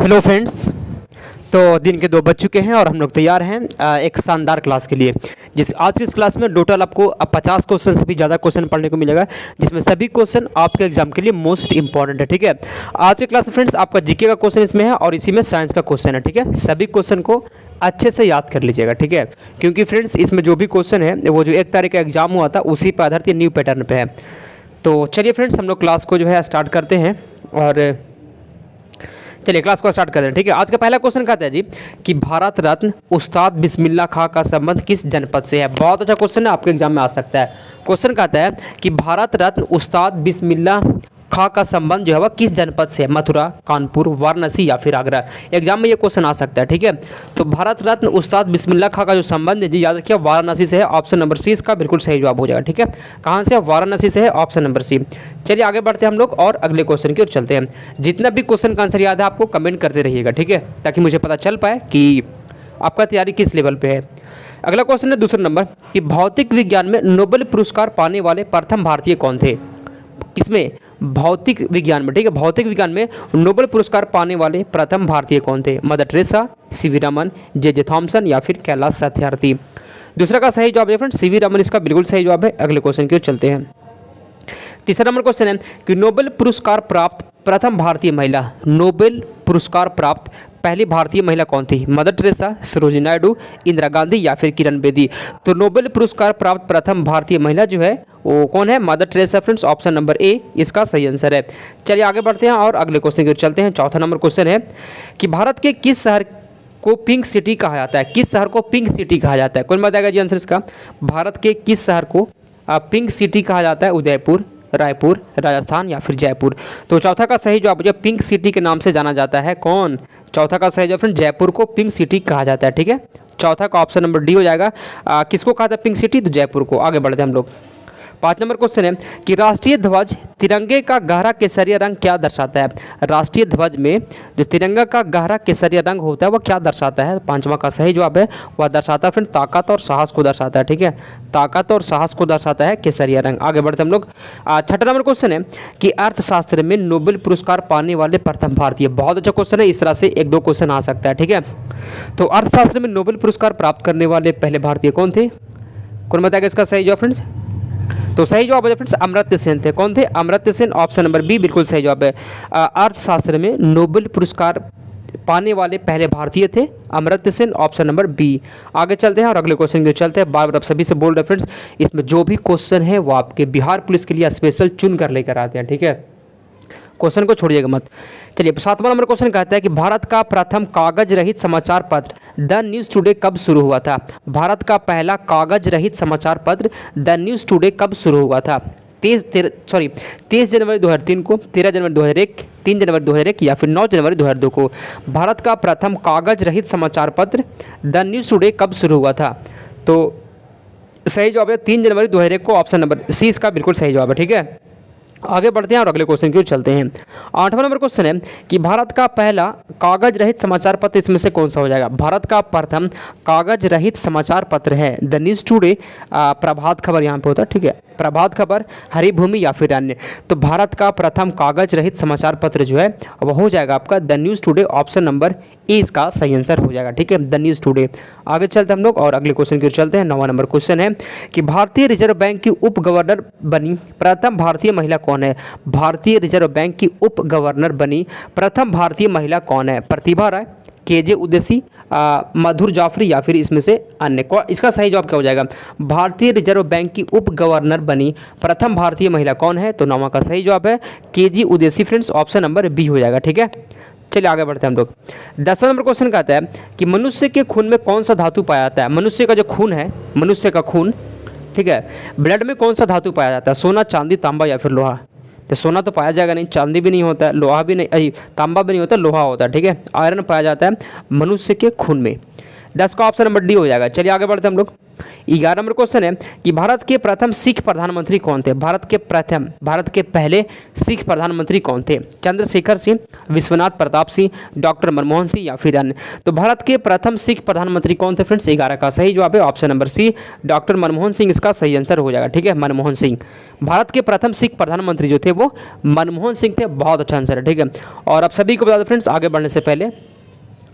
Hello friends. तो दिन के 2 बज चुके हैं और हम लोग तैयार हैं एक शानदार क्लास के लिए। आज की इस क्लास में टोटल आपको 50 क्वेश्चन से भी ज़्यादा क्वेश्चन पढ़ने को मिलेगा, जिसमें सभी क्वेश्चन आपके एग्जाम के लिए मोस्ट इंपॉर्टेंट है। ठीक है, आज की क्लास में फ्रेंड्स आपका जीके का क्वेश्चन इसमें है और इसी में साइंस का क्वेश्चन है। ठीक है, सभी क्वेश्चन को अच्छे से याद कर लीजिएगा। ठीक है, क्योंकि फ्रेंड्स इसमें जो भी क्वेश्चन है वो जो 1 तारीख का एग्जाम हुआ था उसी पर आधारित न्यू पैटर्न पर है। तो चलिए फ्रेंड्स, हम लोग क्लास को जो है स्टार्ट करते हैं और चलिए क्लास को स्टार्ट करते हैं। ठीक है, आज का पहला क्वेश्चन कहता है जी कि भारत रत्न उस्ताद बिस्मिल्लाह खां का संबंध किस जनपद से है। बहुत अच्छा क्वेश्चन है, आपके एग्जाम में आ सकता है। क्वेश्चन कहता है कि भारत रत्न उस्ताद बिस्मिल्लाह खां का संबंध जो है वह किस जनपद से है। मथुरा, कानपुर, वाराणसी या फिर आगरा। एग्जाम में ये क्वेश्चन आ सकता है। ठीक है, तो भारत रत्न उस्ताद बिस्मिल्लाह खां का जो संबंध है जी, याद रखिए वाराणसी से है। ऑप्शन नंबर सी इसका बिल्कुल सही जवाब हो जाएगा। ठीक है, कहाँ से? वाराणसी से है, ऑप्शन नंबर सी। चलिए आगे बढ़ते हैं हम लोग और अगले क्वेश्चन की ओर चलते हैं। जितना भी क्वेश्चन का आंसर याद है आपको कमेंट करते रहिएगा। ठीक है, ताकि मुझे पता चल पाए कि आपका तैयारी किस लेवल पे है। अगला क्वेश्चन है दूसरा नंबर कि भौतिक विज्ञान में नोबेल पुरस्कार पाने वाले प्रथम भारतीय कौन थे। किसमें? भौतिक विज्ञान में। ठीक है, भौतिक विज्ञान में नोबेल पुरस्कार पाने वाले प्रथम भारतीय कौन थे। Mother Teresa, CV Raman, J Thomson या फिर कैलाश सत्यार्थी। दूसरा का सही जवाब है फ्रेंड्स सीवी रमन, इसका बिल्कुल सही जवाब है। अगले क्वेश्चन की ओर चलते हैं। तीसरा नंबर क्वेश्चन है कि नोबेल पुरस्कार प्राप्त प्रथम भारतीय महिला। नोबेल पुरस्कार प्राप्त पहली भारतीय महिला कौन थी। मदर टेरेसा, सरोजिनी नायडू, इंदिरा गांधी या फिर किरण बेदी। तो नोबेल पुरस्कार प्राप्त प्रथम भारतीय महिला जो है वो कौन है? Mother Teresa friends, option number A इसका सही आंसर है। चलिए आगे बढ़ते हैं और अगले क्वेश्चन की ओर चलते हैं। चौथा नंबर क्वेश्चन है कि भारत के किस शहर को पिंक सिटी कहा जाता है। किस शहर को पिंक सिटी कहा जाता है? कौन बताएगा जी आंसर इसका? भारत के किस शहर को पिंक सिटी कहा जाता है। उदयपुर, रायपुर, राजस्थान या फिर जयपुर। तो चौथा का सही जवाब जो पिंक सिटी के नाम से जाना जाता है कौन? चौथा का सही जवाब फ्रेंड जयपुर को पिंक सिटी कहा जाता है। ठीक है, चौथा का ऑप्शन नंबर डी हो जाएगा। किसको कहा था पिंक सिटी? तो जयपुर को। आगे बढ़ते हैं हम लोग। 5 नंबर क्वेश्चन है कि राष्ट्रीय ध्वज तिरंगे का गहरा केसरिया रंग क्या दर्शाता है। राष्ट्रीय ध्वज में जो तिरंगा का गहरा केसरिया रंग होता है वह क्या दर्शाता है। 5वां का सही जवाब है वह दर्शाता है फ्रेंड ताकत और साहस को दर्शाता है। ठीक है, ताकत और साहस को दर्शाता है केसरिया रंग। आगे बढ़ते हम लोग। 6ठा नंबर क्वेश्चन है कि अर्थशास्त्र में नोबेल पुरस्कार पाने वाले प्रथम भारतीय। बहुत अच्छा क्वेश्चन है, इस तरह से 1-2 क्वेश्चन आ सकता है। ठीक है, तो अर्थशास्त्र में नोबेल पुरस्कार प्राप्त करने वाले पहले भारतीय कौन थे? कौन बताएगा इसका सही जवाब फ्रेंड्स? तो सही जवाब है फ्रेंड्स अमर्त्य सेन थे। कौन थे? Amartya Sen, option number B बिल्कुल सही जवाब है। अर्थशास्त्र में नोबेल पुरस्कार पाने वाले पहले भारतीय थे Amartya Sen, option number B. आगे चलते हैं और अगले क्वेश्चन की चलते हैं। बार बार आप सभी से बोल रहे फ्रेंड्स, इसमें जो भी क्वेश्चन है वो आपके बिहार पुलिस के लिए स्पेशल चुन कर लेकर आते हैं। ठीक है, क्वेश्चन को छोड़िएगा मत। चलिए 7वां नंबर क्वेश्चन कहता है कि भारत का प्रथम कागज रहित समाचार पत्र द न्यूज़ टुडे कब शुरू हुआ था। भारत का पहला कागज रहित समाचार पत्र द न्यूज़ टुडे कब शुरू हुआ था। 23 जनवरी 2003 को, 13 जनवरी 2001, 3 जनवरी 2001 या फिर 9 जनवरी 2002 को। भारत का प्रथम कागज रहित समाचार पत्र द न्यूज़ टुडे कब शुरू हुआ था। तो सही जवाब है 3 जनवरी 2001 को, ऑप्शन नंबर सी इसका बिल्कुल सही जवाब है। ठीक है, आगे बढ़ते हैं और अगले क्वेश्चन की ओर चलते हैं। 8वां नंबर क्वेश्चन है कि भारत का पहला कागज रहित समाचार पत्र इसमें से कौन सा हो जाएगा। भारत का प्रथम कागज रहित समाचार पत्र है the news today. Prabhat Khabar यहाँ पे होता है। ठीक है, प्रभात खबर, हरिभूमि या फिर अन्य। तो भारत का प्रथम कागज रहित समाचार पत्र जो है वह हो जाएगा आपका the news today, option number A इसका सही आंसर हो जाएगा। ठीक है, द न्यूज़ टुडे। आगे चलते हम लोग और अगले क्वेश्चन की ओर चलते हैं। 9वां नंबर क्वेश्चन है कि भारतीय रिजर्व बैंक की उप गवर्नर बनी प्रथम भारतीय महिला कौन है। भारतीय रिजर्व बैंक की उप गवर्नर बनी प्रथम भारतीय महिला कौन है। प्रतिभा राय, केजे उदेसी, मधुर जाफरी या फिर इसमें से अन्य। इसका सही जवाब क्या हो जाएगा? भारतीय रिजर्व बैंक की उप गवर्नर बनी प्रथम भारतीय महिला कौन है। तो 9वां का सही जवाब है K J Udesi friends, option number B हो जाएगा। ठीक है, चलिए आगे बढ़ते हैं हम लोग। 10वां नंबर क्वेश्चन कहता है कि मनुष्य के खून में कौन सा धातु पाया जाता है। मनुष्य का जो खून है, मनुष्य का खून, ठीक है, ब्लड में कौन सा धातु पाया जाता है। सोना, चांदी, तांबा या फिर लोहा। तो सोना तो पाया जाएगा नहीं, चांदी भी नहीं होता है, लोहा भी नहीं, तांबा भी नहीं होता, लोहा होता है। ठीक है, आयरन पाया जाता है मनुष्य के खून में। 10 का ऑप्शन नंबर डी हो जाएगा। चलिए आगे बढ़ते हैं हम लोग। 11 नंबर क्वेश्चन है कि भारत के प्रथम सिख प्रधानमंत्री कौन थे? भारत के पहले सिख प्रधानमंत्री कौन थे? चंद्रशेखर सिंह, विश्वनाथ प्रताप सिंह, डॉक्टर मनमोहन सिंह या फिर अन्य। तो भारत के प्रथम सिख प्रधानमंत्री कौन थे फ्रेंड्स? 11 का सही जवाब है option number C, doctor Manmohan Singh इसका सही आंसर हो जाएगा। ठीक है, मनमोहन सिंह। भारत के प्रथम सिख प्रधानमंत्री जो थे वो मनमोहन सिंह थे। बहुत अच्छा आंसर है। ठीक है, और आप सभी को बता दो फ्रेंड्स, आगे बढ़ने से पहले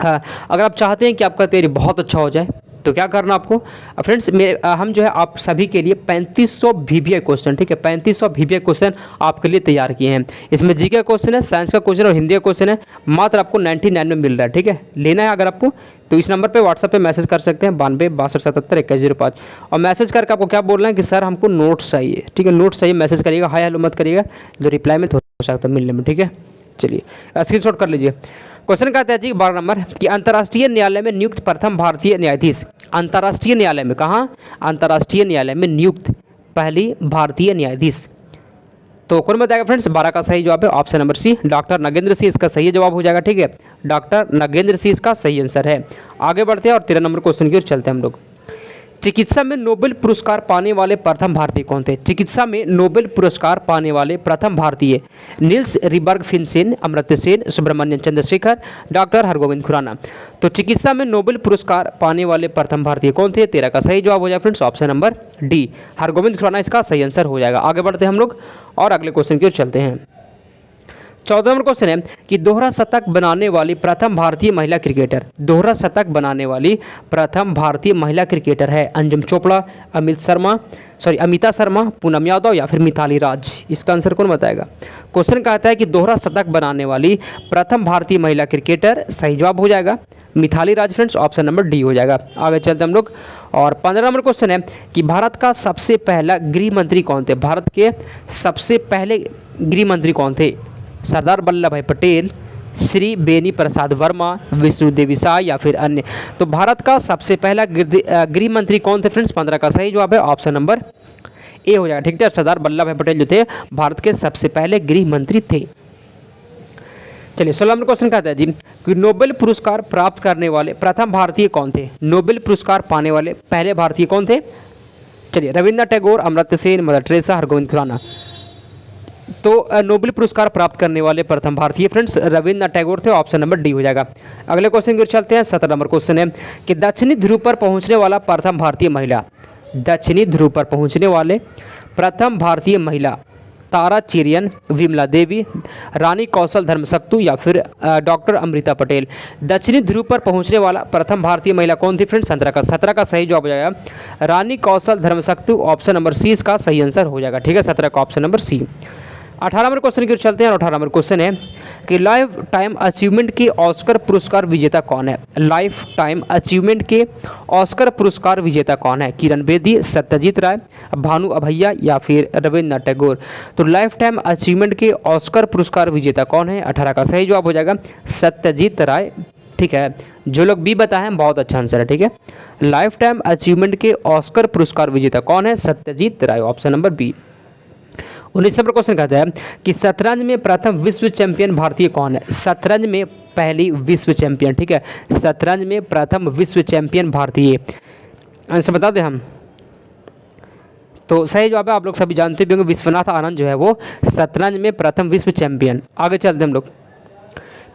अगर आप चाहते हैं कि आपका तैयारी बहुत अच्छा हो जाए तो क्या करना आपको फ्रेंड्स, हम जो है आप सभी के लिए 3500 VBI क्वेश्चन, ठीक है, 3500 VBI क्वेश्चन आपके लिए तैयार किए हैं। इसमें जीके क्वेश्चन है, साइंस का क्वेश्चन और हिंदी का क्वेश्चन है। मात्र आपको 99 में मिल रहा है। ठीक है, लेना है अगर आपको तो इस नंबर पे व्हाट्सएप पे मैसेज कर सकते हैं 92 62 77 2105, और मैसेज करके आपको क्या बोलना है कि सर हमको नोट्स चाहिए। ठीक है, नोट्स चाहिए, मैसेज करिएगा, हाय हेलो मत करिएगा, जो रिप्लाई में हो सकता है मिलने में। ठीक है, चलिए स्क्रीनशॉट कर लीजिए। क्वेश्चन कहता है जी 12 नंबर कि अंतर्राष्ट्रीय न्यायालय में नियुक्त प्रथम भारतीय न्यायाधीश। अंतर्राष्ट्रीय न्यायालय में, कहाँ? अंतर्राष्ट्रीय न्यायालय में नियुक्त पहली भारतीय न्यायाधीश तो कौन बताएगा फ्रेंड्स? 12 का सही जवाब है option number C, doctor Nagendra Singh इसका सही जवाब हो जाएगा। ठीक है, डॉक्टर नगेंद्र सिंह इसका सही आंसर है। आगे बढ़ते हैं और 13 नंबर क्वेश्चन की ओर चलते हैं हम लोग। चिकित्सा में नोबेल पुरस्कार पाने वाले प्रथम भारतीय कौन थे? चिकित्सा में नोबेल पुरस्कार पाने वाले प्रथम भारतीय Niels Ryberg Finsen, Amartya Sen, Subrahmanyan Chandrasekhar, doctor Hargobind Khorana. तो चिकित्सा में नोबेल पुरस्कार पाने वाले प्रथम भारतीय कौन थे? 13 का सही जवाब हो जाएगा friends option number D, Hargobind Khorana इसका सही आंसर हो जाएगा। आगे बढ़ते हैं हम लोग और अगले क्वेश्चन की ओर चलते हैं। 14 नंबर क्वेश्चन है कि दोहरा शतक बनाने वाली प्रथम भारतीय महिला क्रिकेटर। दोहरा शतक बनाने वाली प्रथम भारतीय महिला क्रिकेटर है अंजुम चोपड़ा, अमिता शर्मा, पूनम यादव या फिर मिताली राज। इसका आंसर कौन बताएगा? क्वेश्चन कहता है कि दोहरा शतक बनाने वाली प्रथम भारतीय महिला क्रिकेटर, सही जवाब हो जाएगा मिताली राज फ्रेंड्स, ऑप्शन नंबर डी हो जाएगा। आगे चलते हम लोग और 15 नंबर क्वेश्चन है कि भारत का सबसे पहला गृह मंत्री कौन थे? भारत के सबसे पहले गृह मंत्री कौन थे? सरदार वल्लभ भाई पटेल, श्री बेनी प्रसाद वर्मा, विष्णु देवी साय या फिर अन्य। तो भारत का सबसे पहला गृह मंत्री कौन थे फ्रेंड्स? 15 का सही जवाब है ऑप्शन नंबर ए हो जाएगा। ठीक है, सरदार वल्लभ भाई पटेल जो थे भारत के सबसे पहले गृह मंत्री थे। चलिए 16 नंबर क्वेश्चन कहता है जी कि नोबेल पुरस्कार प्राप्त करने वाले प्रथम भारतीय कौन थे? नोबेल पुरस्कार पाने वाले पहले भारतीय कौन थे? चलिए रविन्द्रनाथ टैगोर, अमर्त्य सेन, मदर टेरेसा, हरगोविंद खुराना। तो नोबेल पुरस्कार प्राप्त करने वाले प्रथम भारतीय फ्रेंड्स रविन्द्रनाथ टैगोर थे, ऑप्शन नंबर डी हो जाएगा। अगले क्वेश्चन की ओर चलते हैं। 17 नंबर क्वेश्चन है कि दक्षिणी ध्रुव पर पहुंचने वाला प्रथम भारतीय महिला। दक्षिणी ध्रुव पर पहुंचने वाले प्रथम भारतीय महिला तारा चिरियन, विमला देवी, रानी कौशल धर्मशक्तु या फिर डॉक्टर अमृता पटेल। दक्षिणी ध्रुव पर पहुंचने वाला प्रथम भारतीय महिला कौन थी फ्रेंड्स? 17 का सही जवाब हो जाएगा रानी कौशल धर्मशक्तु, ऑप्शन नंबर सी इसका सही आंसर हो जाएगा। ठीक है, 17 का option number C. 18 number question की ओर चलते हैं और 18 नंबर क्वेश्चन है कि लाइफ टाइम अचीवमेंट के ऑस्कर पुरस्कार विजेता कौन है? लाइफ टाइम अचीवमेंट के ऑस्कर पुरस्कार विजेता कौन है? किरण बेदी, सत्यजीत राय, भानु अभैया या फिर रविन्द्रनाथ टैगोर। तो लाइफ टाइम अचीवमेंट के ऑस्कर पुरस्कार विजेता कौन है? 18 का सही जवाब हो जाएगा सत्यजीत राय। ठीक है, जो लोग बी बताए हैं बहुत अच्छा आंसर है। ठीक है, लाइफ टाइम अचीवमेंट के ऑस्कर पुरस्कार विजेता कौन है? Satyajit Ray, option number B. 19 नंबर क्वेश्चन कहता है कि शतरंज में प्रथम विश्व चैंपियन भारतीय कौन है? शतरंज में पहली विश्व चैंपियन, ठीक है, शतरंज में प्रथम विश्व चैंपियन भारतीय, आंसर बता दें हम तो सही जवाब है, आप लोग सभी जानते होंगे विश्वनाथ आनंद जो है वो शतरंज में प्रथम विश्व चैंपियन। आगे चलते हम लोग।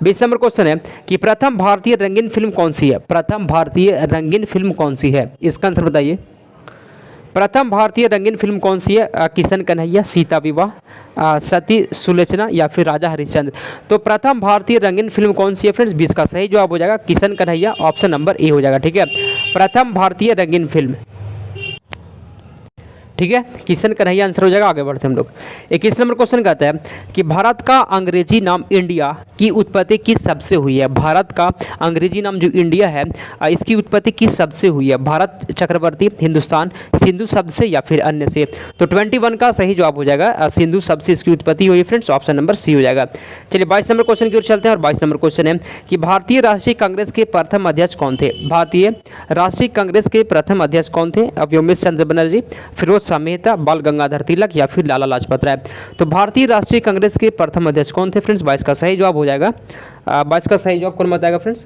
20 नंबर क्वेश्चन है कि प्रथम भारतीय रंगीन फिल्म कौन सी है? प्रथम भारतीय रंगीन फिल्म कौन सी है? इसका आंसर बताइए। प्रथम भारतीय रंगीन फिल्म कौन सी है? किशन कन्हैया, सीता विवाह, सती सुलोचना या फिर राजा हरिश्चंद्र। तो प्रथम भारतीय रंगीन फिल्म कौन सी है फ्रेंड्स? 20 का सही जवाब हो जाएगा Kishan Kanhaiya, option number A हो जाएगा। ठीक है, प्रथम भारतीय रंगीन फिल्म, ठीक है, किशन कन्हैया आंसर हो जाएगा। आगे बढ़ते हम लोग। 21 नंबर क्वेश्चन कहता है कि भारत का अंग्रेजी नाम इंडिया की उत्पत्ति किस शब्द से हुई है? भारत का अंग्रेजी नाम जो इंडिया है इसकी उत्पत्ति किस शब्द से हुई है? भारत, चक्रवर्ती, हिंदुस्तान, सिंधु शब्द से या फिर अन्य से? तो 21 का सही जवाब हो जाएगा सिंधु शब्द से इसकी उत्पत्ति हुई फ्रेंड्स, ऑप्शन नंबर सी हो जाएगा। चलिए 22 नंबर क्वेश्चन की ओर चलते हैं और 22 नंबर क्वेश्चन है कि भारतीय राष्ट्रीय कांग्रेस के प्रथम अध्यक्ष कौन थे? भारतीय राष्ट्रीय कांग्रेस के प्रथम अध्यक्ष कौन थे? व्योमेश चंद्र बनर्जी, फिरोज शाह मेहता, बाल गंगाधर तिलक या फिर लाला लाजपत राय। तो भारतीय राष्ट्रीय कांग्रेस के प्रथम अध्यक्ष कौन थे फ्रेंड्स? 22 का सही जवाब हो जाएगा 22 का सही जवाब कौन बताएगा फ्रेंड्स?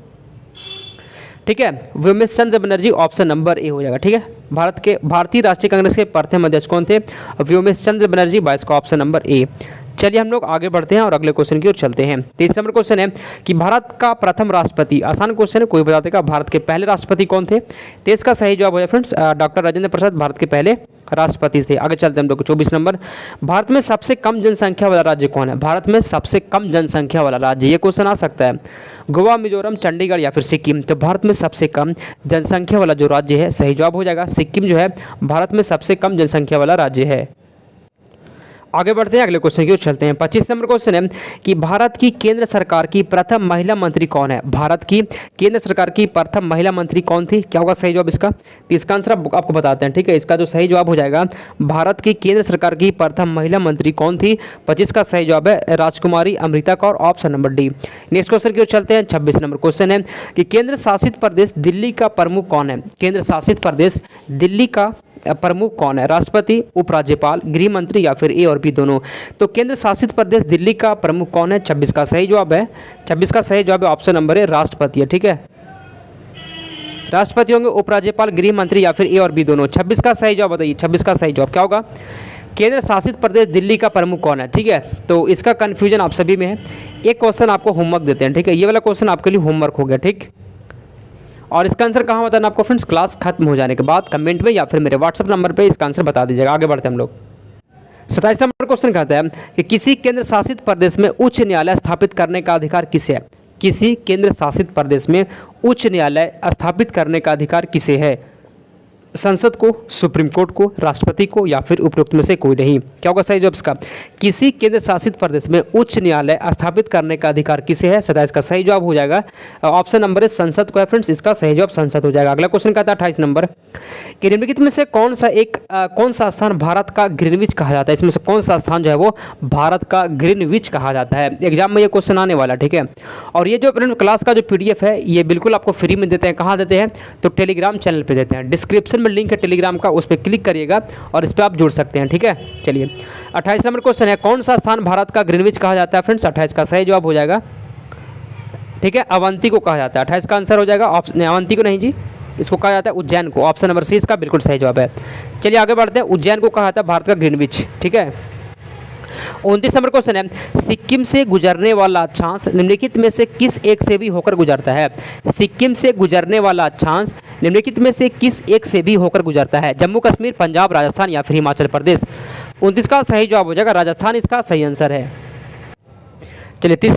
ठीक है, व्योमेश चंद्र बनर्जी, ऑप्शन नंबर ए हो जाएगा। ठीक है, भारतीय राष्ट्रीय कांग्रेस के प्रथम अध्यक्ष कौन थे? व्योमेश चंद्र बनर्जी, 22 का ऑप्शन नंबर ए। चलिए हम लोग आगे बढ़ते हैं और अगले क्वेश्चन की ओर चलते हैं। 23 नंबर क्वेश्चन है कि भारत का प्रथम राष्ट्रपति, आसान क्वेश्चन है, कोई बता देगा, भारत के पहले राष्ट्रपति कौन थे? तो इसका सही जवाब हो जाए फ्रेंड्स डॉक्टर राजेंद्र प्रसाद भारत के पहले राष्ट्रपति थे। आगे चलते हैं हम लोग 24 नंबर, भारत में सबसे कम जनसंख्या वाला राज्य कौन है? भारत में सबसे कम जनसंख्या वाला राज्य, ये क्वेश्चन आ सकता है, गोवा, मिजोरम, चंडीगढ़ या फिर सिक्किम। तो भारत में सबसे कम जनसंख्या वाला जो राज्य है, सही जवाब हो जाएगा सिक्किम, जो है भारत में सबसे कम जनसंख्या वाला राज्य है। आगे बढ़ते हैं, अगले क्वेश्चन की ओर चलते हैं। 25 नंबर क्वेश्चन है कि भारत की केंद्र सरकार की प्रथम महिला मंत्री कौन है? भारत की केंद्र सरकार की प्रथम महिला मंत्री कौन थी? क्या होगा सही जवाब इसका? तो इसका आंसर आपको बताते हैं। ठीक है, इसका जो सही जवाब हो जाएगा, भारत की केंद्र सरकार की प्रथम महिला मंत्री कौन थी? 25 का सही जवाब है राजकुमारी Amrita Kaur, option number D. Next question की ओर चलते हैं। 26 नंबर क्वेश्चन है कि केंद्र शासित प्रदेश दिल्ली का प्रमुख कौन है? केंद्र शासित प्रदेश दिल्ली का प्रमुख कौन है? राष्ट्रपति, उपराज्यपाल, गृह मंत्री या फिर ए और बी दोनों? तो केंद्र शासित प्रदेश दिल्ली का प्रमुख कौन है? 26 का सही जवाब है, 26 का सही जवाब है ऑप्शन नंबर ए, राष्ट्रपति है। ठीक है, राष्ट्रपति होंगे, उपराज्यपाल, गृह मंत्री या फिर ए और बी दोनों? 26 का सही जवाब बताइए, 26 का सही जवाब क्या होगा? केंद्र शासित प्रदेश दिल्ली का प्रमुख कौन है? ठीक है, तो इसका कन्फ्यूजन आप सभी में है। एक क्वेश्चन आपको होमवर्क देते हैं। ठीक है, ये वाला क्वेश्चन आपके लिए होमवर्क हो गया। ठीक, और इसका आंसर कहाँ बताना आपको फ्रेंड्स? क्लास खत्म हो जाने के बाद कमेंट में या फिर मेरे व्हाट्सअप नंबर पे इसका आंसर बता दीजिएगा। आगे बढ़ते हैं हम लोग। 27 नंबर क्वेश्चन कहता है कि किसी केंद्र शासित प्रदेश में उच्च न्यायालय स्थापित करने का अधिकार किसे है? किसी केंद्र शासित प्रदेश में उच्च न्यायालय स्थापित करने का अधिकार किसे है? संसद को, सुप्रीम कोर्ट को, राष्ट्रपति को या फिर उपरोक्त में से कोई नहीं? क्या होगा सही जवाब इसका? किसी केंद्र शासित प्रदेश में उच्च न्यायालय स्थापित करने का अधिकार किसे है? 27 का सही जवाब हो जाएगा ऑप्शन नंबर है संसद को है फ्रेंड्स, इसका सही जवाब संसद हो जाएगा। अगला क्वेश्चन कहता है 28 नंबर कि निम्नलिखित में से कौन सा स्थान भारत का ग्रीनविच कहा जाता है? इसमें से कौन सा स्थान जो है वो भारत का ग्रीनविच कहा जाता है? एग्जाम में ये क्वेश्चन आने वाला। ठीक है, और ये जो क्लास का जो PDF है ये बिल्कुल आपको फ्री में देते हैं। कहाँ देते हैं? तो टेलीग्राम चैनल पर देते हैं। डिस्क्रिप्शन में लिंक है टेलीग्राम का, उस पर क्लिक करिएगा और इस पर आप जुड़ सकते हैं। ठीक है, चलिए 28 नंबर क्वेश्चन है, कौन सा स्थान भारत का ग्रीनविच कहा जाता है फ्रेंड्स? 28 का सही जवाब हो जाएगा, ठीक है, अवंती को कहा जाता है। 28 का आंसर हो जाएगा अवंती को नहीं जी, इसको कहा जाता है उज्जैन को, ऑप्शन नंबर सी इसका बिल्कुल सही जवाब है। चलिए आगे बढ़ते हैं। उज्जैन को कहा जाता है भारत का ग्रीनविच। ठीक है, 29 नंबर क्वेश्चन है, सिक्किम से गुजरने वाला अक्षांश निम्नलिखित में से किस एक से भी होकर गुजरता है? सिक्किम से गुजरने वाला अक्षांश निम्नलिखित में से किस एक से भी होकर गुजरता है? जम्मू कश्मीर, पंजाब, राजस्थान या फिर हिमाचल प्रदेश? 29 का सही जवाब हो जाएगा राजस्थान, इसका सही आंसर है। चलिए